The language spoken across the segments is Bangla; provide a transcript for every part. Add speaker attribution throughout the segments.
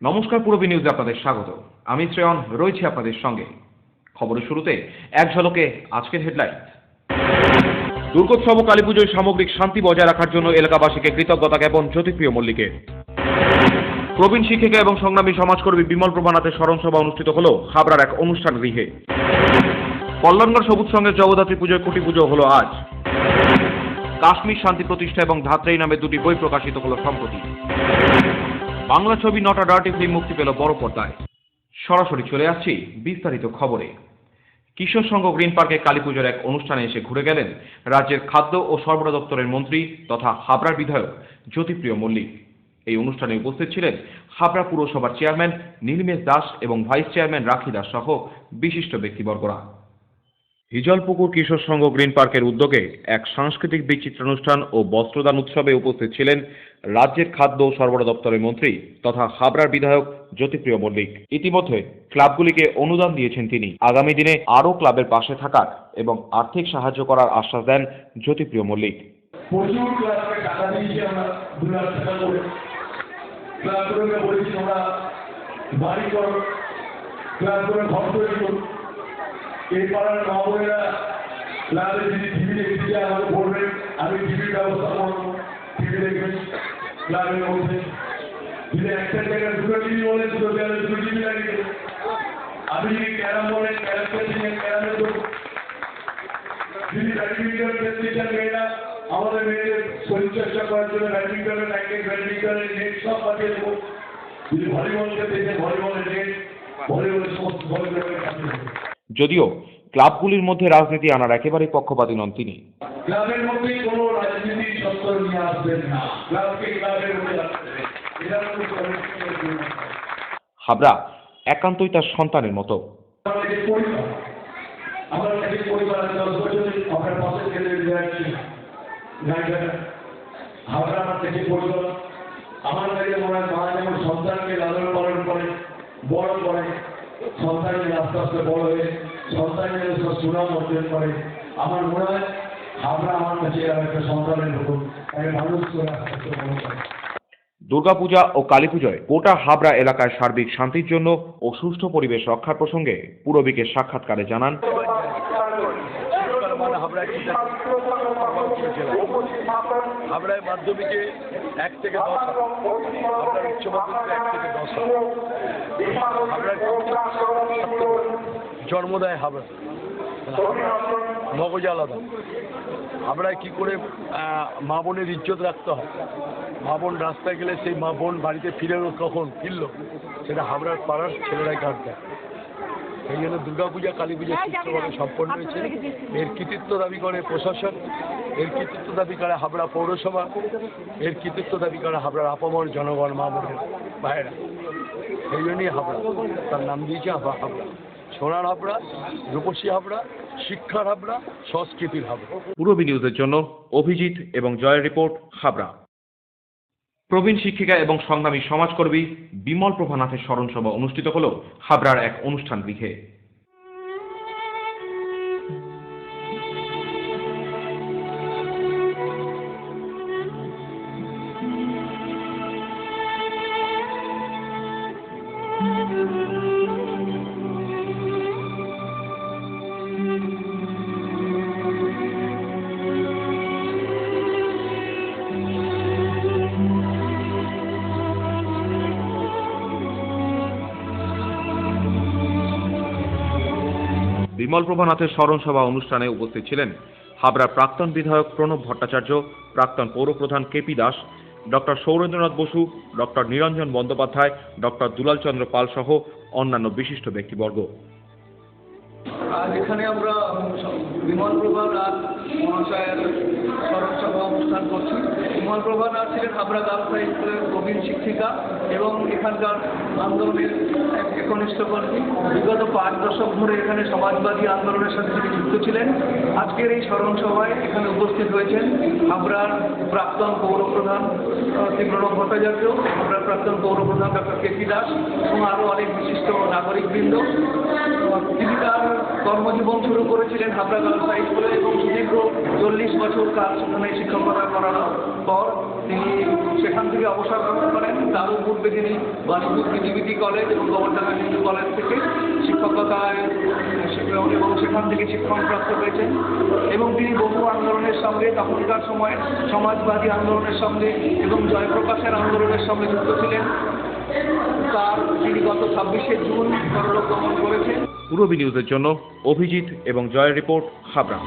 Speaker 1: নমস্কার, পূরবী নিউজে আপনাদের স্বাগত। আমি শ্রেয়ন রয়েছি আপনাদের সঙ্গে। খবরের শুরুতে এক ঝলকে আজকের হেডলাইন। দুর্গোৎসব ও কালীপুজোয় সামগ্রিক শান্তি বজায় রাখার জন্য এলাকাবাসীকে কৃতজ্ঞতা জ্ঞাপন জ্যোতিপ্রিয় মল্লিকের। প্রবীণ শিক্ষিকা এবং সংগ্রামী সমাজকর্মী বিমল প্রভানাথের স্মরণসভা অনুষ্ঠিত হল হাবড়ার এক অনুষ্ঠান গৃহে। কল্যাণগড় সবুজ সংঘের জগদ্ধাত্রী পুজোয় কুটি পুজো হলো আজ। কাশ্মীর শান্তি প্রতিষ্ঠা এবং ধাত্রেই নামে দুটি বই প্রকাশিত হলো সম্প্রতি। বাংলা ছবি নটা ডার্টি ফিল্ম মুক্তি পেল বড় পর্দায়। সরাসরি চলে আসছি বিস্তারিত খবরে। কিশোর সংঘ গ্রিন পার্কে কালীপুজোর এক অনুষ্ঠানে এসে ঘুরে গেলেন রাজ্যের খাদ্য ও সরবরাহ দপ্তরের মন্ত্রী তথা হাবড়ার বিধায়ক জ্যোতিপ্রিয় মল্লিক। এই অনুষ্ঠানে উপস্থিত ছিলেন হাবড়া পুরসভার চেয়ারম্যান নীলমেশ দাস এবং ভাইস চেয়ারম্যান রাখি দাস সহ বিশিষ্ট ব্যক্তিবর্গরা। হিজলপুকুর কিশোর সংঘ গ্রিন পার্কের উদ্যোগে এক সাংস্কৃতিক বিচিত্রানুষ্ঠান ও বস্ত্রদান উৎসবে উপস্থিত ছিলেন রাজ্যের খাদ্য ও সরবরাহ দপ্তরের মন্ত্রী তথা হাবড়ার বিধায়ক জ্যোতিপ্রিয় মল্লিক। ইতিমধ্যে ক্লাবগুলিকে অনুদান দিয়েছেন তিনি। আগামী দিনে আরও ক্লাবের পাশে থাকার এবং আর্থিক সাহায্য করার আশ্বাস দেন জ্যোতিপ্রিয় মল্লিক।
Speaker 2: প্রচুর ক্লাবকে টাকা দিয়েছি আমরা 2 লাখ টাকা করে। ক্লাবগুলোকে বলেছি আমরা বাড়ি করো, ক্লাবগুলো ঘর তৈরি করো। এই পাড়ার মা বোনেরা ক্লাবে যদি টিভি দেখতে চায় আমাকে বলবেন, আমি টিভির ব্যবস্থা করবো। টিভি দেখবেন ক্লাবের মধ্যে। যদি একটা জায়গায় 2টো টিভি বলে 2টো জায়গায় 2 টিভি লাগিয়ে দেবো। আপনি যদি ক্যারাম বলেন ক্যারাম খেলছেন ক্যারামে দেবো। যদি ব্যাডমিন্টন খেলতে চান মেয়েরা, আমাদের মেয়েদের শরীরচর্চা করার জন্য ব্যাডমিন্টনের র্যাকেট, ব্যাডমিন্টনের নেট সব পাঠিয়ে দেবো। যদি ভলিবল খেলতে চান ভলিবলের নেট, ভলিবলের সমস্ত ভলিবলের পাঠিয়ে দেবো।
Speaker 1: যদিও ক্লাবগুলির মধ্যে রাজনীতি আনার একেবারেই পক্ষপাতী নন তিনি।
Speaker 2: ক্লাবের মধ্যে কোনো রাজনীতি সত্য নিয়ে আসবেন না। ক্লাবকে ক্লাবের মধ্যে রাখতে হবে। এটা
Speaker 1: হাবড়া একান্তই তার সন্তানের মতো।
Speaker 2: আমার কাছে পরিবার 10 বছর আপনার পাশে ছেলে যাচ্ছে হাবড়া আমার কাছে পরিবার। আমার কাছে মনে হয় মা যেমন সন্তানকে লালন পালন করে বড় করে, সন্তান আস্তে আস্তে বড় হয়ে সন্তানের সুনাম অর্জন করে। আমার মনে হয় হাবড়া আমার কাছে একটা সন্তানের মতো মানুষ করে আস্তে আস্তে বড় করে।
Speaker 1: দুর্গাপূজা ও কালীপুজোয় গোটা হাবড়া এলাকায় সার্বিক শান্তির জন্য ও সুষ্ঠু পরিবেশ রক্ষার প্রসঙ্গে পূরবীকে সাক্ষাৎকারে জানান
Speaker 3: হাবড়ায় মাধ্যমিকে 1 থেকে 10, হাবড়ার উচ্চ মাধ্যমিকে 1 থেকে 10, হাবড়ার জন্মদায় হাবড়া, মগজ আলাদা। হাবড়ায় কী করে মা বোনের ইজ্জত রাখতে হয়, মা বোন রাস্তায় গেলে সেই মা বোন বাড়িতে কখন ফিরলো সেটা হাবড়ার পাড়ার ছেলেরাই কাটবে। সেই জন্য দুর্গাপূজা কালীপূজা সুষ্ঠুভাবে সম্পন্ন হয়েছে। এর কৃতিত্ব দাবি করে প্রশাসন, এর কৃতিত্ব দাবি করে হাবড়া পৌরসভা, এর কৃতিত্ব দাবি করে হাবড়ার আপামর জনগণ মা বোনের ভাইয়েরা। সেই জন্যই হাবড়া তার নাম দিয়েছে হাবড়া। সোনার হাবড়া, রূপসী হাবড়া, শিক্ষার হাবড়া, সংস্কৃতির হাবড়া।
Speaker 1: পূরবী নিউজের জন্য অভিজিৎ এবং জয়ের রিপোর্ট, হাবড়া। প্রবীণ শিক্ষিকা এবং সংগ্রামী সমাজকর্মী বিমল প্রভানাথের স্মরণসভা অনুষ্ঠিত হল হাবড়ার এক অনুষ্ঠান গৃহে। বিমল প্রভানাথের স্মরণসভা অনুষ্ঠানে উপস্থিত ছিলেন হাবড়ার প্রাক্তন বিধায়ক প্রণব ভট্টাচার্য, প্রাক্তন পৌরপ্রধান KP Das, doctor Saurendranath Basu, doctor Niranjan Bandyopadhyay, doctor Dulal Chandra Pal সহ অন্যান্য বিশিষ্ট ব্যক্তিবর্গ।
Speaker 4: আজ এখানে আমরা বিমল প্রভানাথ মহাশয়ের স্মরণসভা অনুষ্ঠান করছি। বিমল প্রভানাথ ছিলেন হাবড়া গার্লস হাই স্কুলের প্রবীণ শিক্ষিকা এবং এখানকার আন্দোলনের এক একনিষ্ঠ কর্মী। বিগত 5 দশক ধরে এখানে সমাজবাদী আন্দোলনের সাথে তিনি যুক্ত ছিলেন। আজকের এই স্মরণসভায় এখানে উপস্থিত হয়েছেন হাবড়ার প্রাক্তন পৌরপ্রধান শ্রী প্রণব ভট্টাচার্য, হাবড়ার প্রাক্তন পৌরপ্রধান ডক্টর কেপি দাস এবং আরও অনেক বিশিষ্ট নাগরিকবৃন্দ। তিনি তার কর্মজীবন শুরু করেছিলেন হাবড়া গার্লস হাই স্কুলে এবং সুদীর্ঘ 40 বছর কাজ সেখানে শিক্ষকতা করার পর তিনি সেখান থেকে অবসর গ্রহণ করেন। তারও পূর্বে তিনি বাণীপুর বিজিবিটি কলেজ এবং গোবরডাঙ্গা হিন্দু কলেজ থেকে শিক্ষকতায় শিক্ষক এবং সেখান থেকে শিক্ষণ প্রাপ্ত হয়েছেন এবং তিনি বহু আন্দোলনের সঙ্গে, তখনকার সময়ে সমাজবাদী আন্দোলনের সঙ্গে এবং জয়প্রকাশের আন্দোলনের সঙ্গে যুক্ত ছিলেন। তিনি গত 26শে জুন পরলোক গমন করেছেন।
Speaker 1: পূরবী নিউজের জন্য অভিজিৎ এবং জয়ের রিপোর্ট, হাবড়া।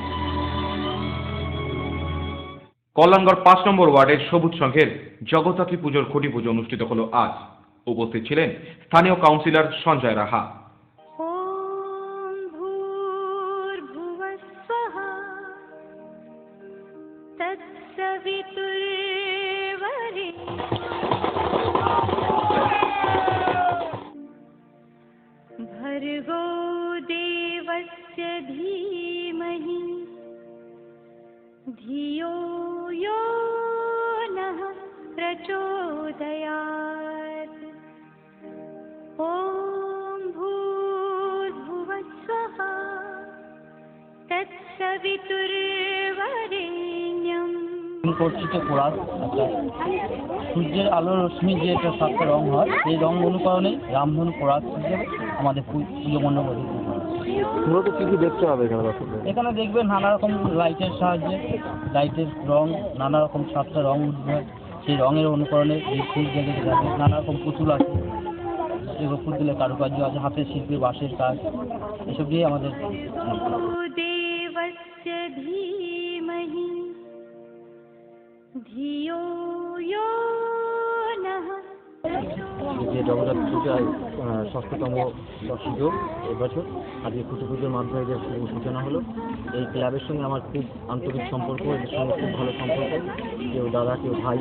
Speaker 1: কল্যাণগড় 5 নম্বর ওয়ার্ডের সবুজ সংঘের জগদ্ধাত্রী পুজোর খুঁটি পুজো অনুষ্ঠিত হলো আজ। উপস্থিত ছিলেন স্থানীয় কাউন্সিলর সঞ্জয় রাহা।
Speaker 5: भर्गो देवस्य धीमहि धियो यो नः प्रचोदयात्। ॐ भूर्भुवस्सुवः तत्सवितुर्वरेण्यम्।
Speaker 6: করছে কোরাস, সূর্যের আলো রশ্মি যে একটা সাতটা রং হয়, সেই রং অনুকরণে রামধনু কোরাস হিসেবে আমাদের পুজো মণ্ডপ
Speaker 7: মূলত কি কি দেখতে হবে
Speaker 6: এখানে দেখবেন নানা রকম লাইটের সাহায্যে, লাইটের রং নানা রকম সাতটা রং উঠবে, সেই রঙের অনুকরণে এই ফুল জেগে যাবে। নানা রকম পুতুল আছে, এগুলো পুতুলের কারুকার্য আছে, হাতের শিল্পী, বাঁশের কাজ, এসব দিয়ে আমাদের
Speaker 7: যে জগদ্ধাত্রী পূজায় 6তম সুযোগ এবছর আজকে খুঁটি পুজোর মাধ্যমে যে সূচনা হলো। এই ক্লাবের সঙ্গে আমার খুব আন্তরিক সম্পর্ক, এদের সঙ্গে খুব ভালো সম্পর্ক। কেউ দাদা, কেউ ভাই,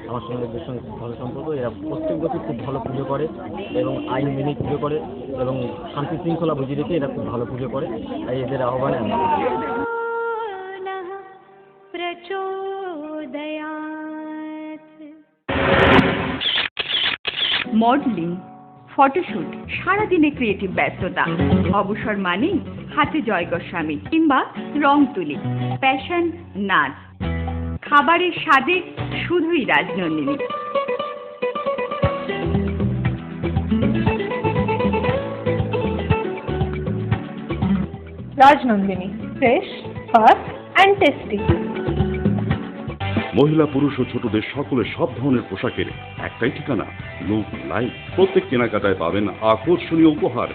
Speaker 7: আমার সঙ্গে এদের সঙ্গে খুব ভালো সম্পর্ক। এরা প্রত্যেক বছর খুব ভালো পুজো করে এবং আইন মেনে পুজো করে এবং শান্তি শৃঙ্খলা বুঝিয়ে রেখে এরা খুব ভালো পুজো করে। তাই এদের আহ্বানে আমি
Speaker 8: মডেলিং, ফটোশুট, সারাদিনে ক্রিয়েটিভ ব্যস্ততা, অবসর মানেই হাতে জয় গোস্বামী কিংবা রং তুলি, প্যাশন, নাচ, খাবারের স্বাদে শুধুই Rajnandini.
Speaker 9: Rajnandini, fresh, fast and tasty.
Speaker 10: মহিলা, পুরুষ ও ছোটদের সকলের সব ধরনের পোশাকের একটাই ঠিকানা, লুক লাইক। প্রত্যেক কেনাকাটায় পাবেন আকর্ষণীয় উপহার।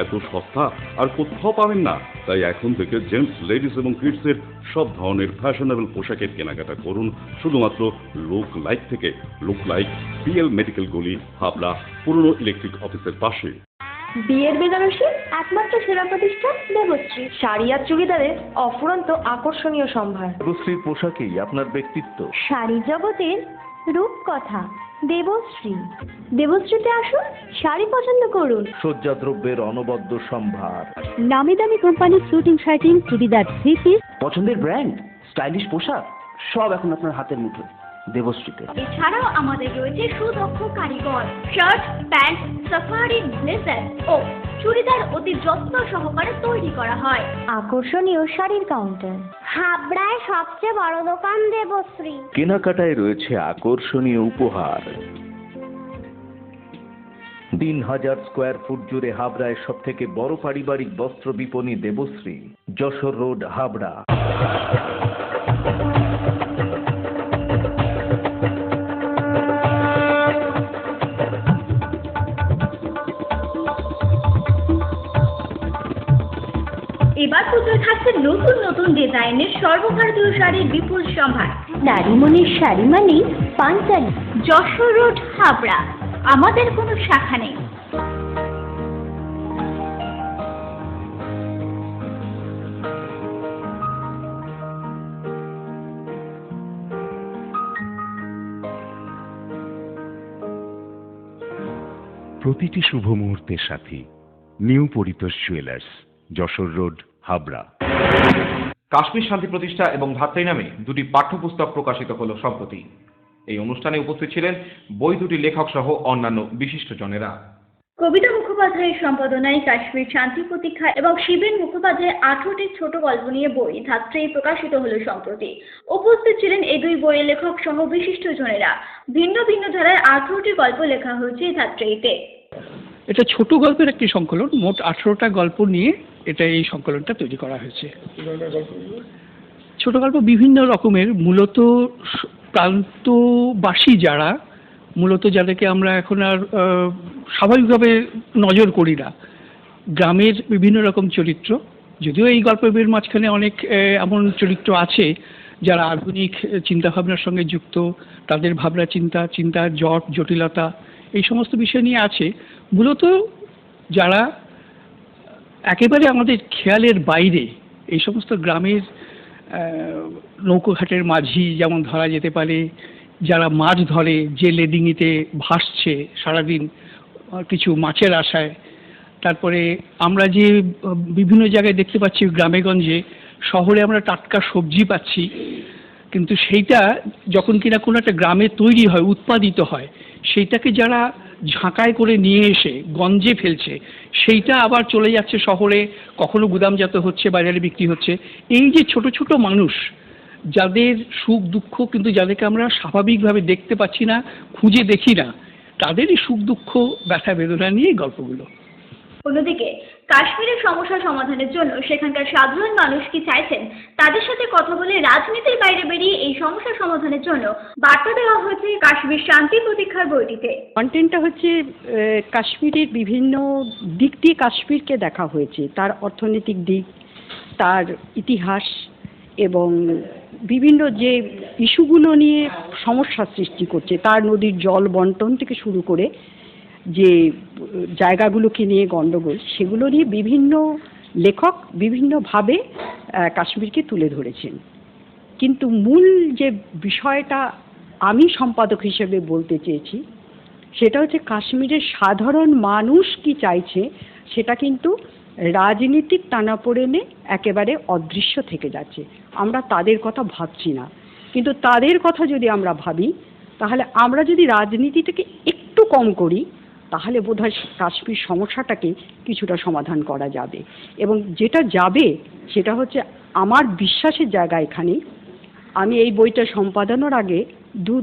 Speaker 10: এত সস্তা আর কোথাও পাবেন না। তাই এখন থেকে জেন্টস, লেডিস এবং কিডসের সব ধরনের ফ্যাশনেবল পোশাকের কেনাকাটা করুন শুধুমাত্র লুক লাইক থেকে। লুক লাইক, পিএল মেডিকেল গলি, হাবড়া, পুরনো ইলেকট্রিক অফিসের পাশে।
Speaker 11: বিয়ের বেনারসি একমাত্র সেরা প্রতিষ্ঠান দেবশ্রী। শাড়ি আর চুড়িদারের অফুরন্ত আকর্ষণীয় সম্ভার।
Speaker 12: দেবশ্রীর পোশাকেই আপনার ব্যক্তিত্ব।
Speaker 11: শাড়ি জগতের রূপকথা দেবশ্রী। দেবশ্রীতে আসুন, শাড়ি পছন্দ করুন।
Speaker 12: সজ্জাদ্রব্যের অনবদ্য সম্ভার।
Speaker 11: নামি দামি কোম্পানির শুটিং শার্টিং, চুড়িদার, থ্রি পিস,
Speaker 12: পছন্দের ব্র্যান্ড, স্টাইলিশ পোশাক সব এখন আপনার হাতের মুঠোয় দেবশ্রীতে।
Speaker 11: এছাড়াও আমাদের রয়েছে সুদক্ষ কারিগর। শার্ট, প্যান্ট, সাফারি, ব্লেজার ও চুড়িদার অতি যত্ন সহকারে তৈরি করা হয়। আকর্ষণীয় শাড়ির কাউন্টার, হাবড়ায় সবচেয়ে বড় দোকান দেবশ্রী।
Speaker 12: কেনাকাটায় রয়েছে আকর্ষণীয় উপহার। 3000 স্কোয়ার ফুট জুড়ে হাবড়ায় সব থেকে বড় পারিবারিক বস্ত্র বিপণী দেবশ্রী, যশোর রোড, হাবড়া।
Speaker 11: এবার পুজোয় থাকছে নতুন নতুন ডিজাইনের সর্বভারতীয় শাড়ির বিপুল সম্ভার। নারীমণির শাড়ি মানেই পাঞ্চালী। যশোর রোড, হাবড়া। আমাদের কোনো শাখা নেই।
Speaker 13: প্রতিটি শুভ মুহূর্তের সাথী new Paritosh jewellers, Jessore road, Habra.
Speaker 1: Kashmir শান্তি প্রতিষ্ঠা এবং ধাত্রী নামে দুটি পাঠ্যপুস্তক প্রকাশিত হলো সম্প্রতি। এই অনুষ্ঠানে উপস্থিত ছিলেন বই দুটি লেখক সহ অন্যান্য বিশিষ্টজনেরা।
Speaker 11: কবিতা মুখোপাধ্যায়ের সম্পাদনায় কাশ্মীর শান্তি প্রতীক্ষা এবং শিবেন মুখোপাধ্যায়ের 18টি ছোট গল্প নিয়ে বই ধাত্রী প্রকাশিত হলো সম্প্রতি। উপস্থিত ছিলেন এই দুই বইয়ের লেখক সহ বিশিষ্টজনেরা। ভিন্ন ভিন্ন ধারার 18টি গল্প লেখা হয়েছে এই ধাত্রীতে।
Speaker 14: এটা ছোট গল্পের একটি সংকলন, মোট 18টা গল্প নিয়ে এটা এই সংকলনটা তৈরি করা হয়েছে। ছোট গল্প বিভিন্ন রকমের, মূলত প্রান্তবাসী যারা, মূলত যাদেরকে আমরা এখন আর স্বাভাবিকভাবে নজর করি না, গ্রামের বিভিন্ন রকম চরিত্র। যদিও এই গল্পের মাঝখানে অনেক এমন চরিত্র আছে যারা আধুনিক চিন্তাভাবনার সঙ্গে যুক্ত, তাদের ভাবনা চিন্তার জটিলতা এই সমস্ত বিষয় নিয়ে আছে। মূলত যারা একেবারে আমাদের খেয়ালের বাইরে, এই সমস্ত গ্রামের নৌকোঘাটের মাঝি যেমন ধরা যেতে পারে, যারা মাছ ধরে, যে লেডিংইতে ভাসছে সারাদিন কিছু মাছের আশায়। তারপরে আমরা যে বিভিন্ন জায়গায় দেখতে পাচ্ছি গ্রামেগঞ্জে, শহরে আমরা টাটকা সবজি পাচ্ছি, কিন্তু সেইটা যখন কিনা কোনো একটা গ্রামে তৈরি হয়, উৎপাদিত হয়, সেইটাকে যারা ঝাঁকায় করে নিয়ে এসে গঞ্জে ফেলছে, সেইটা আবার চলে যাচ্ছে শহরে, কখনো গুদামজাত হচ্ছে, বাজারে বিক্রি হচ্ছে। এই যে ছোট ছোট মানুষ যাদের সুখ দুঃখ, কিন্তু যাদেরকে আমরা স্বাভাবিকভাবে দেখতে পাচ্ছি না, খুঁজে দেখি না, তাদেরই সুখ দুঃখ ব্যথা বেদনা নিয়ে গল্পগুলো।
Speaker 11: অন্যদিকে কাশ্মীরের সমস্যা সমাধানের জন্য সেখানকার সাধারণ মানুষ কি চাইছেন, তাদের সাথে কথা বলে রাজনীতির বাইরে বেরিয়ে এই সমস্যা সমাধানের জন্য বার্তা দেওয়া হয়েছে কাশ্মীর শান্তি প্রতীক্ষার বইটিতে।
Speaker 15: কন্টেন্টটা হচ্ছে কাশ্মীরের বিভিন্ন দিক দিয়ে কাশ্মীরকে দেখা হয়েছে, তার অর্থনৈতিক দিক, তার ইতিহাস এবং বিভিন্ন যে ইস্যুগুলো নিয়ে সমস্যা সৃষ্টি করছে, তার নদীর জল বন্টন থেকে শুরু করে যে জায়গাগুলোকে নিয়ে গণ্ডগোল, সেগুলো নিয়ে বিভিন্ন লেখক বিভিন্নভাবে কাশ্মীরকে তুলে ধরেছেন। কিন্তু মূল যে বিষয়টা আমি সম্পাদক হিসেবে বলতে চেয়েছি, সেটা হচ্ছে কাশ্মীরের সাধারণ মানুষ কি চাইছে, সেটা কিন্তু রাজনীতিক টানাপোড়েনে একেবারে অদৃশ্য থেকে যাচ্ছে। আমরা তাদের কথা ভাবছি না, কিন্তু তাদের কথা যদি আমরা ভাবি, তাহলে আমরা যদি রাজনীতিটাকে একটু কম করি, তাহলে বোধহয় কাশ্মীর সমস্যাটাকে কিছুটা সমাধান করা যাবে। এবং যেটা যাবে সেটা হচ্ছে আমার বিশ্বাসের জায়গা এখানে। আমি এই বইটা সম্পাদনার আগে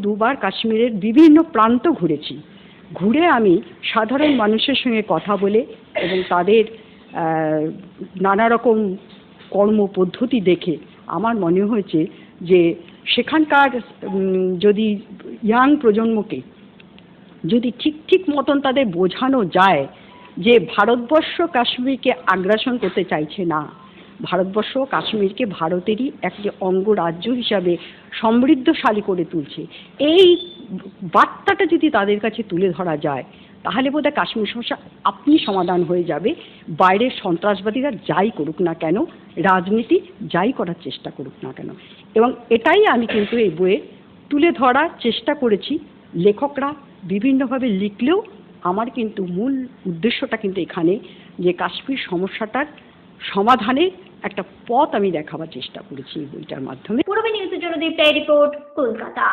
Speaker 15: দুবার কাশ্মীরের বিভিন্ন প্রান্ত ঘুরেছি। ঘুরে আমি সাধারণ মানুষের সঙ্গে কথা বলে এবং তাদের নানা রকম কর্মপদ্ধতি দেখে আমার মনে হয়েছে যে সেখানকার যদি ইয়াং প্রজন্মকে যদি ঠিক মতন তাদের বোঝানো যায় যে ভারতবর্ষ কাশ্মীরকে আগ্রাসন করতে চাইছে না, ভারতবর্ষ কাশ্মীরকে ভারতেরই একটি অঙ্গরাজ্য হিসাবে সমৃদ্ধশালী করে তুলছে, এই বার্তাটা যদি তাদের কাছে তুলে ধরা যায়, তাহলে বোধহয় কাশ্মীর সমস্যা আপনি সমাধান হয়ে যাবে। বাইরের সন্ত্রাসবাদীরা যাই করুক না কেন, রাজনীতি যাই করার চেষ্টা করুক না কেন। এবং এটাই আমি কিন্তু এই বইয়ে তুলে ধরার চেষ্টা করেছি। লেখকরা বিভিন্নভাবে লিখলেও আমার কিন্তু মূল উদ্দেশ্যটা কিন্তু এখানে যে কাশ্মীর সমস্যাটার সমাধানের একটা পথ আমি দেখাবার চেষ্টা করেছি এই বইটার মাধ্যমে।
Speaker 11: পূর্ব নিউজের জন্য Dipta report, Kolkata.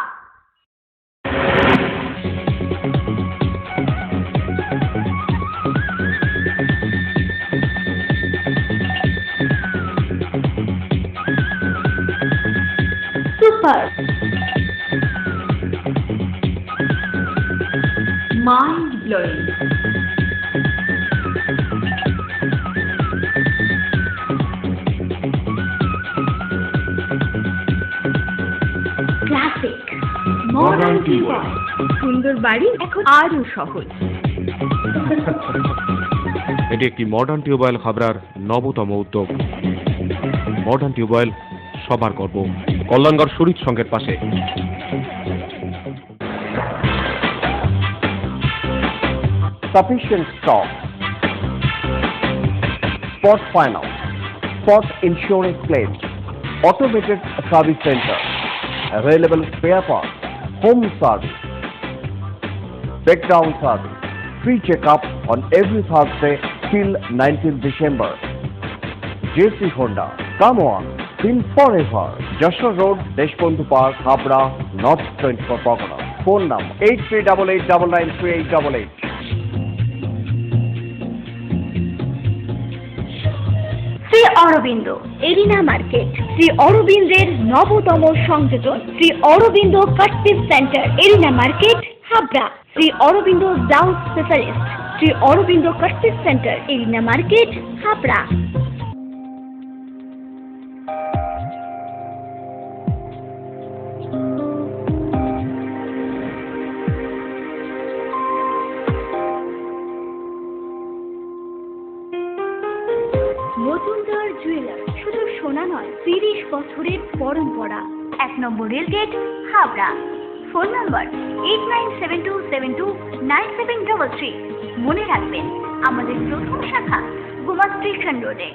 Speaker 11: Super
Speaker 8: Mind blowing.
Speaker 11: Classic modern tubewell.
Speaker 8: সুন্দর বাড়ি এখন আরো সহজ।
Speaker 1: এটি একটি মডার্ন টিউবওয়েল হাবড়ার নবতম উদ্যোগ। মডার্ন টিউবওয়েল সবার গর্ব, কল্যাণগড় শরীর সংঘের পাশে।
Speaker 16: Sufficient stock, spot finance, spot insurance claims, automated service center, available spare parts, home service, background service, free checkup on every Thursday till 19th December. JC Honda, come on, feel forever. Joshua Road, Deshbandhu Park, Habra, North 24 Pargana. Phone number 8388993888.
Speaker 11: Shri Aurobindo arena market, Shri অরবিন্দের নবতম সংযোজন, Shri Aurobindo cut piece centre, arena market, Habra. Shri Aurobindo blouse specialist, Shri Aurobindo cut piece centre, arena market, Habra. Majumdar jewellers, শুধু সোনা নয়, 30 বছরের পরম্পরা। 1 নম্বর রেলগেট, হাবড়া। Phone number 8972729733। মনে রাখবেন, আমাদের প্রথম শাখা গোমা স্টেশন রোডে।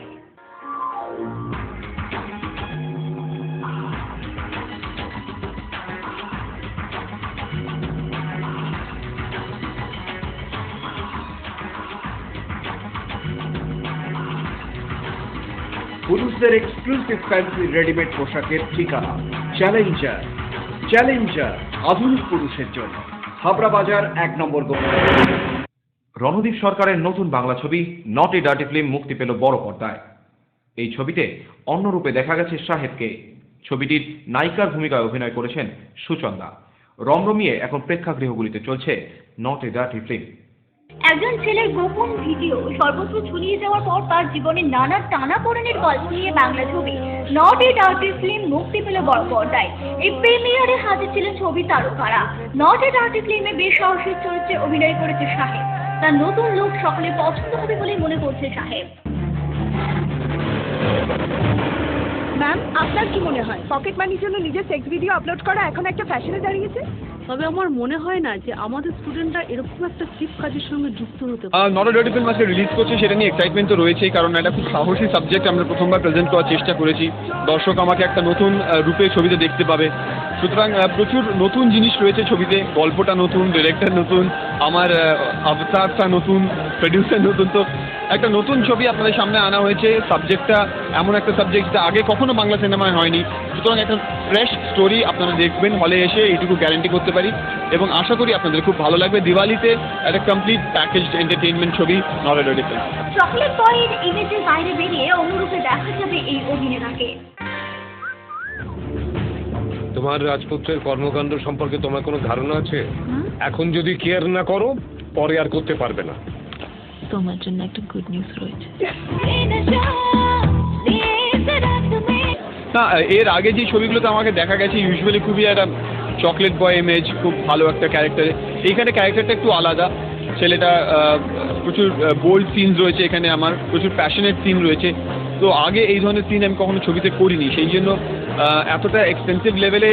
Speaker 17: পুরুষদের এক্সক্লুসিভ ফ্যান্সি রেডিমেড পোশাকের ঠিকানা চ্যালেঞ্জার। চ্যালেঞ্জার আধুনিক পুরুষের জন্য, হাবড়া বাজার 1 নম্বর গোমা।
Speaker 1: রণদীপ সরকারের নতুন বাংলা ছবি নট এ ডার্টি ফিল্ম মুক্তি পেল বড় পর্দায়। এই ছবিতে অন্য রূপে দেখা গেছে শাহেদকে। ছবিটির নায়িকার ভূমিকায় অভিনয় করেছেন সুচন্দা। রমরমিয়ে এখন প্রেক্ষাগৃহগুলিতে চলছে নট এ ডার্টি ফিল্ম।
Speaker 11: একজন ছেলের গোপন ভিডিও সর্বত্র ছড়িয়ে যাওয়ার পর তার জীবনে নানা টানাপোড়েনের গল্প নিয়ে বাংলা ছবি নট এ ডার্টি ফিল্ম মুক্তি পেল বড় পর্দায়। এই প্রিমিয়ারে হাজির ছিলেন ছবি তারকারা। নট এ ডার্টি ফিল্মে বেশ সাহসিক চরিত্রে অভিনয় করেছে শাহেদ। তার নতুন লুক সকলে পছন্দ হবে বলে মনে করছে শাহেদ।
Speaker 9: ম্যাম, আপনার কি মনে হয় পকেট মানির জন্য নিজের সেক্স ভিডিও আপলোড করা এখন একটা ফ্যাশনে দাঁড়িয়েছে?
Speaker 15: তবে আমার মনে হয় না যে আমাদের স্টুডেন্টরা এরকম একটা চিপ কাজের সঙ্গে যুক্ত হতে পারে।
Speaker 18: নট এ ডার্টি ফিল্ম আজকে রিলিজ করছে, সেটা নিয়ে এক্সাইটমেন্ট তো রয়েছেই, কারণ এটা খুব সাহসী সাবজেক্ট আমরা প্রথমবার প্রেজেন্ট করার চেষ্টা করেছি। দর্শক আমাকে একটা নতুন রূপে ছবিতে দেখতে পাবে। সুতরাং প্রচুর নতুন জিনিস রয়েছে ছবিতে। গল্পটা নতুন, ডিরেক্টর নতুন, আমার অবতারটা নতুন, প্রডিউসার নতুন। তো একটা নতুন ছবি আপনাদের সামনে আনা হয়েছে। সাবজেক্টটা এমন একটা সাবজেক্ট যেটা আগে কখনো বাংলা সিনেমায় হয়নি। সুতরাং একটা ফ্রেশ স্টোরি আপনারা দেখবেন হলে এসে, এইটুকু গ্যারান্টি করতে পারি, এবং আশা করি আপনাদের খুব ভালো লাগবে। দিওয়ালিতে একটা কমপ্লিট প্যাকেজড এন্টারটেইনমেন্ট ছবি not a dirty film.
Speaker 11: Chocolate বয়ের ইমেজের বাইরে বেরিয়ে অনুরূপে দেখা যাবে এই অভিনেতাকে।
Speaker 19: তোমার রাজপুত্রের কর্মকাণ্ড সম্পর্কে তোমার কোনো ধারণা আছে? এখন যদি কেয়ার না করো, পরে আর করতে পারবে না।
Speaker 15: তোমার জন্য একটা গুড নিউজ রয়েছে।
Speaker 18: না, এর আগে যে ছবিগুলোতে আমাকে দেখা গেছে ইউজুয়ালি খুবই একটা চকলেট বয় ইমেজ, খুব ভালো একটা ক্যারেক্টার। এইখানে ক্যারেক্টারটা একটু আলাদা। ছেলেটা প্রচুর বোল্ড সিনস রয়েছে এখানে, আমার প্রচুর প্যাশনেট সিন রয়েছে। তো আগে এই ধরনের সিন আমি কখনো ছবিতে করিনি, সেই জন্য এতটা এক্সপেন্সিভ লেভেলে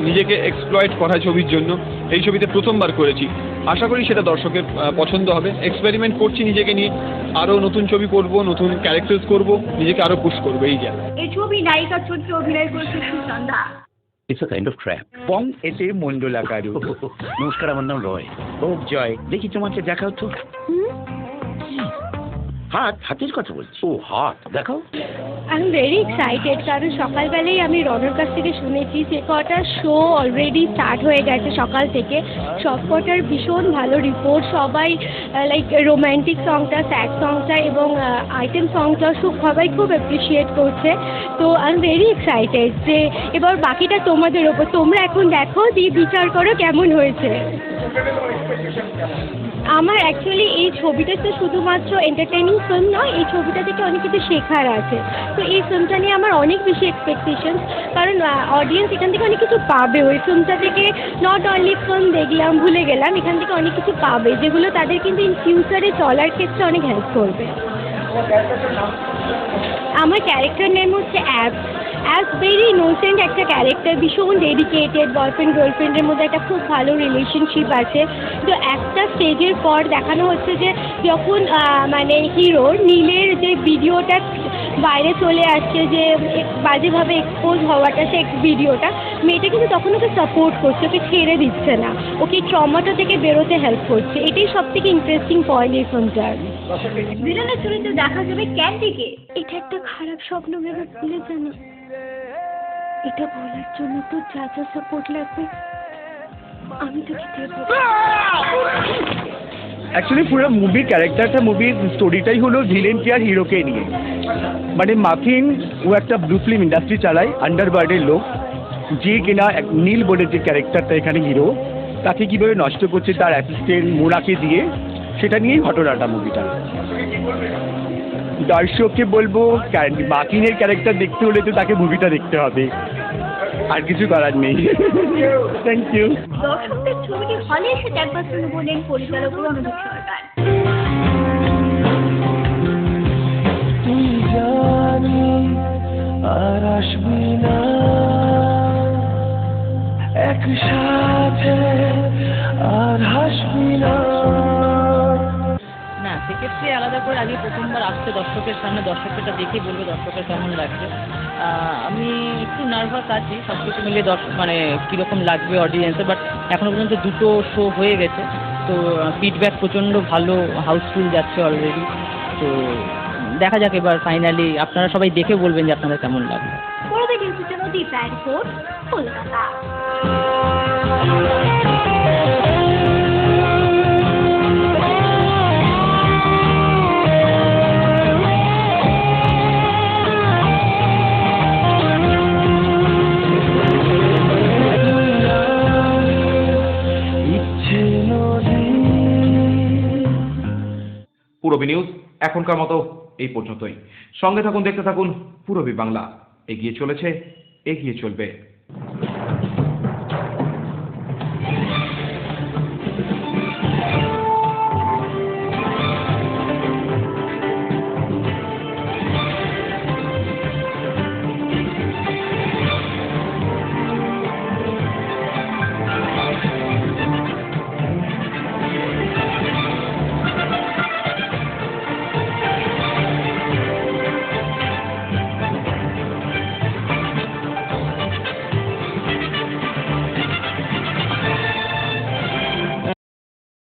Speaker 18: নিজেকে এক্সপ্লয়েট করা ছবির জন্য এই ছবিতে প্রথমবার করেছি। আশা করি সেটা দর্শকের পছন্দ হবে। এক্সপেরিমেন্ট করছি নিজেকে নিয়ে, আরও নতুন ছবি করব, নতুন ক্যারেক্টার্স করব, নিজেকে আরও পুশ করবো। এই যা
Speaker 11: এই ছবি নায়িকার চরিত্রে অভিনয় করেছে Suchanda.
Speaker 20: It's a kind of trap. পং এতে মন্ডলাকারু। নমস্কার, আমার নাম রয়। ও জয়, দেখি তোমাকে দেখাও তো। হাতের কথা বলছি। ও হাত দেখাও।
Speaker 21: আই এম ভেরি এক্সাইটেড, কারণ সকালবেলায় আমি রনর কাছ থেকে শুনেছি যে কটা শো অলরেডি স্টার্ট হয়ে গেছে সকাল থেকে। সব কটার ভীষণ ভালো রিপোর্ট। সবাই লাইক রোম্যান্টিক সংটা, স্যাড সংটা এবং আইটেম সংটা সবাই খুব অ্যাপ্রিসিয়েট করছে। তো আই এম ভেরি এক্সাইটেড যে এবার বাকিটা তোমাদের ওপর। তোমরা এখন দেখো, দিয়ে বিচার করো কেমন হয়েছে। আমার অ্যাকচুয়ালি এই ছবিটা তো শুধুমাত্র এন্টারটেইনিং ফিল্ম নয়, এই ছবিটা থেকে অনেক কিছু শেখার আছে। তো এই ফিল্মটা নিয়ে আমার অনেক বেশি এক্সপেকটেশন, কারণ অডিয়েন্স এখান থেকে অনেক কিছু পাবে। ওই ফিল্মটা থেকে নট অনলি ফিল্ম দেখলাম, ভুলে গেলাম, এখান থেকে অনেক কিছু পাবে যেগুলো তাদের কিন্তু ইন ফিউচারে চলার ক্ষেত্রে অনেক হেল্প করবে। আমার ক্যারেক্টার নেম হচ্ছে অ্যাপস। অ্যাজ ভেরি ইনোসেন্ট একটা ক্যারেক্টার, ভীষণ ডেডিকেটেড, বয়ফ্রেন্ড গার্লফ্রেন্ডের মধ্যে একটা খুব ভালো রিলেশনশিপ আছে। তো একটা স্টেজের পর দেখানো হচ্ছে যে যখন মানে হিরোর নীলের যে ভিডিওটা বাইরে চলে আসছে, যে বাজেভাবে এক্সপোজ হওয়াটা, সে ভিডিওটা, মেয়েটা কিন্তু তখন ওকে সাপোর্ট করছে, ওকে ছেড়ে দিচ্ছে না, ওকে ট্রমাটা থেকে বেরোতে হেল্প করছে। এটাই সব থেকে ইন্টারেস্টিং পয়েন্ট এই ফিল্মটার।
Speaker 11: ভিলেনের চরিত্রে দেখা যাবে ক্যান্ডিকে।
Speaker 21: এটা একটা খারাপ স্বপ্ন ভেবে ভুলে জানো, এটা বলার জন্য তো যা যা সাপোর্ট লাগবে আমি তোকে দেবো।
Speaker 2: অ্যাকচুয়ালি পুরো মুভির ক্যারেক্টারটা, মুভির স্টোরিটাই হলো ভিলেনকে আর হিরোকে নিয়ে। মানে মাথিন ও একটা ব্লু ফিল্ম ইন্ডাস্ট্রি চালায়, আন্ডারওয়ার্ল্ডের লোক, যে কিনা নীল বলে যে ক্যারেক্টারটা এখানে হিরো, তাকে কীভাবে নষ্ট করছে তার অ্যাসিস্ট্যান্ট মোনাকে দিয়ে, সেটা নিয়েই ঘটনাটা মুভিটা। দর্শককে বলবো মাথিনের ক্যারেক্টার দেখতে হলে তো তাকে মুভিটা দেখতে হবে, আর কিছু করার নেই। Thank you.
Speaker 11: দর্শকদের ছবিটি হলে এসে দেখবার জন্য বলেন পরিচালক রণদীপ সরকার।
Speaker 22: তুই জানি আর আসবি না একসাথে আর হাসবি না।
Speaker 6: না, সেক্ষেত্রে আলাদা করে আগে প্রথমবার আসছে দর্শকের সামনে, দর্শকটা দেখেই বলবে দর্শকের কেমন লাগছে। আমি একটু নার্ভাস আছি সব কিছু মিলিয়ে, মানে কীরকম লাগবে অডিয়েন্সের, বাট এখনও পর্যন্ত 2টো শো হয়ে গেছে, তো ফিডব্যাক প্রচণ্ড ভালো, হাউসফুল যাচ্ছে অলরেডি। তো দেখা যাক এবার ফাইনালি আপনারা সবাই দেখে বলবেন যে আপনাদের কেমন লাগবে।
Speaker 11: পূর্বে নিউজের জন্য দীপা রিপোর্ট, কলকাতা।
Speaker 1: পূরবী নিউজ এখনকার মতো এই পর্যন্তই। সঙ্গে থাকুন, দেখতে থাকুন পূরবী বাংলা। এগিয়ে চলেছে, এগিয়ে চলবে।